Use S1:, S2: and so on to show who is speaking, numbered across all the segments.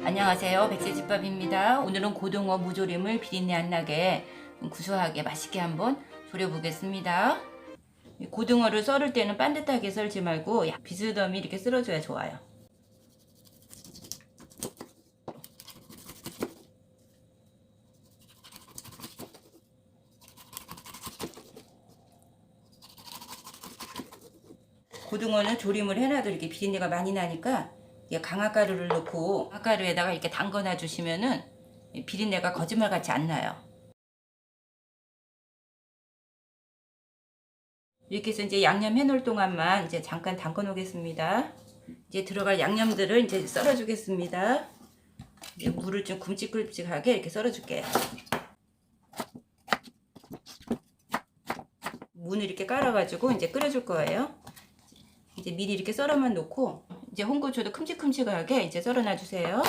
S1: 안녕하세요, 백세집밥입니다. 오늘은 고등어 무조림을 비린내 안 나게 구수하게 맛있게 한번 졸여보겠습니다. 고등어를 썰을 때는 반듯하게 썰지 말고 비스듬히 이렇게 썰어줘야 좋아요. 고등어는 조림을 해놔도 이렇게 비린내가 많이 나니까 강화가루를 넣고 강화가루에다가 이렇게 담궈놔 주시면은 비린내가 거짓말같이 안 나요. 이렇게 해서 이제 양념 해놓을 동안만 이제 잠깐 담궈 놓겠습니다. 이제 들어갈 양념들을 이제 썰어 주겠습니다. 이제 물을 좀 굵직굵직하게 이렇게 썰어 줄게요. 문을 이렇게 깔아가지고 이제 끓여줄 거예요. 이제 미리 이렇게 썰어만 놓고 이제 홍고추도 큼직큼직하게 이제 썰어 놔주세요.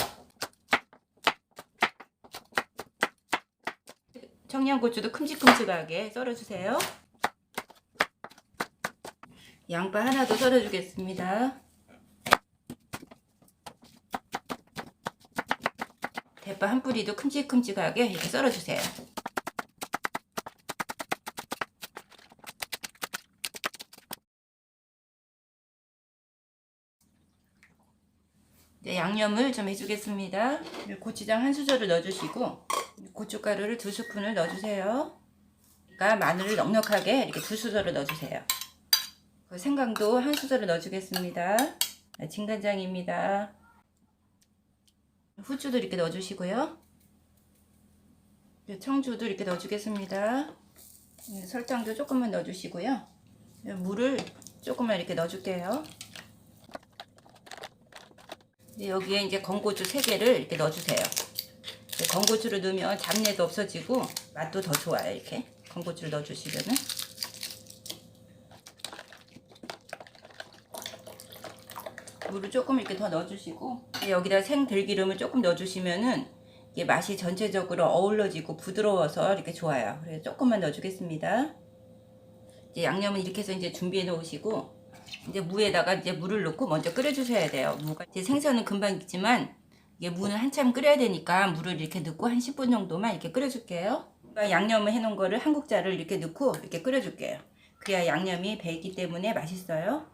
S1: 청양고추도 큼직큼직하게 썰어주세요. 양파 하나도 썰어주겠습니다. 대파 한 뿌리도 큼직큼직하게 이렇게 썰어주세요. 이제 양념을 좀 해주겠습니다. 고추장 한 수저를 넣어주시고 고춧가루를 2스푼을 넣어주세요. 그러니까 마늘을 넉넉하게 이렇게 2수저를 넣어주세요. 생강도 한 수저를 넣어주겠습니다. 진간장입니다. 후추도 이렇게 넣어주시고요. 청주도 이렇게 넣어주겠습니다. 설탕도 조금만 넣어주시고요. 물을 조금만 이렇게 넣어줄게요. 여기에 이제 건고추 3개를 이렇게 넣어주세요. 건고추를 넣으면 잡내도 없어지고 맛도 더 좋아요. 이렇게 건고추를 넣어주시면은. 물을 조금 이렇게 더 넣어주시고 여기다 생들기름을 조금 넣어주시면은 이게 맛이 전체적으로 어우러지고 부드러워서 이렇게 좋아요. 그래서 조금만 넣어주겠습니다. 이제 양념은 이렇게 해서 이제 준비해 놓으시고 이제 무에다가 이제 물을 넣고 먼저 끓여주셔야 돼요. 무가 이제 생선은 금방 익지만 이게 무는 한참 끓여야 되니까 물을 이렇게 넣고 한 10분 정도만 이렇게 끓여줄게요. 양념을 해놓은 거를 한 국자를 이렇게 넣고 이렇게 끓여줄게요. 그래야 양념이 배이기 때문에 맛있어요.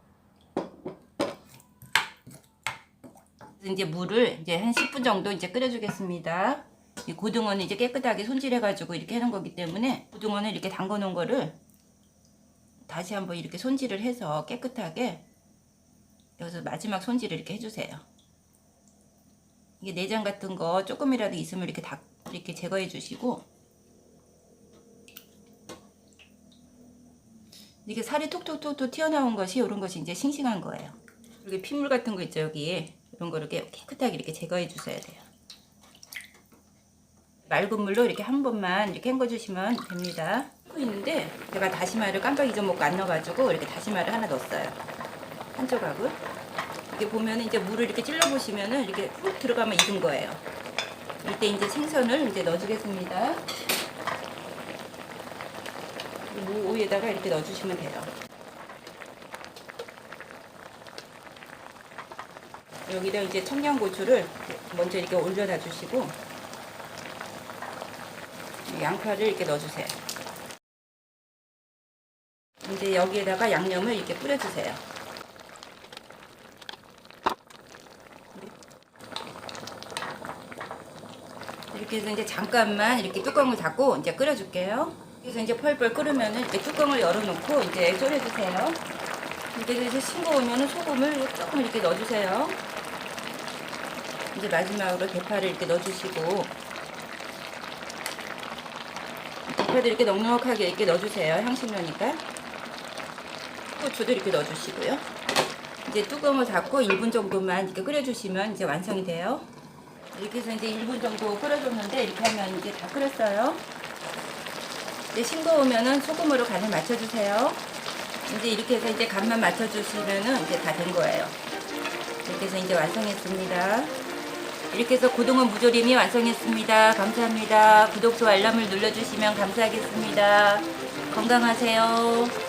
S1: 이제 물을 이제 한 10분 정도 이제 끓여주겠습니다. 이 고등어는 이제 깨끗하게 손질해가지고 이렇게 해놓은 거기 때문에 고등어는 이렇게 담궈 놓은 거를 다시 한번 이렇게 손질을 해서 깨끗하게 여기서 마지막 손질을 이렇게 해주세요. 이게 내장 같은 거 조금이라도 있으면 이렇게 이렇게 제거해 주시고 이게 살이 톡톡톡톡 튀어나온 것이 이런 것이 이제 싱싱한 거예요. 여기 핏물 같은 거 있죠, 여기 이런 거 이렇게 깨끗하게 이렇게 제거해 주셔야 돼요. 맑은 물로 이렇게 한 번만 이렇게 헹궈 주시면 됩니다. 있는데 제가 다시마를 깜빡 잊어먹고 안 넣어가지고 이렇게 다시마를 하나 넣었어요. 한 조각을. 이게 보면 이제 물을 이렇게 찔러 보시면은 이렇게 훅 들어가면 익은 거예요. 이때 이제 생선을 이제 넣어주겠습니다. 무 위에다가 이렇게 넣어주시면 돼요. 여기다 이제 청양고추를 먼저 이렇게 올려놔 주시고 양파를 이렇게 넣어주세요. 이제 여기에다가 양념을 이렇게 뿌려주세요. 이렇게 해서 이제 잠깐만 이렇게 뚜껑을 닫고 이제 끓여줄게요. 그래서 이제 펄펄 끓으면은 이렇게 뚜껑을 열어놓고 이제 졸여주세요. 이렇게 해서 싱거우면은 소금을 조금 이렇게 넣어주세요. 이제 마지막으로 대파를 이렇게 넣어주시고 대파도 이렇게 넉넉하게 이렇게 넣어주세요. 향신료니까. 고추도 이렇게 넣어주시고요. 이제 뚜껑을 닫고 1분 정도만 이렇게 끓여주시면 이제 완성이 돼요. 이렇게 해서 이제 1분 정도 끓여줬는데 이렇게 하면 이제 다 끓였어요. 이제 싱거우면은 소금으로 간을 맞춰주세요. 이제 이렇게 해서 이제 간만 맞춰주시면은 이제 다 된 거예요. 이렇게 해서 이제 완성했습니다. 이렇게 해서 고등어 무조림이 완성했습니다. 감사합니다. 구독, 좋아요, 알람을 눌러주시면 감사하겠습니다. 건강하세요.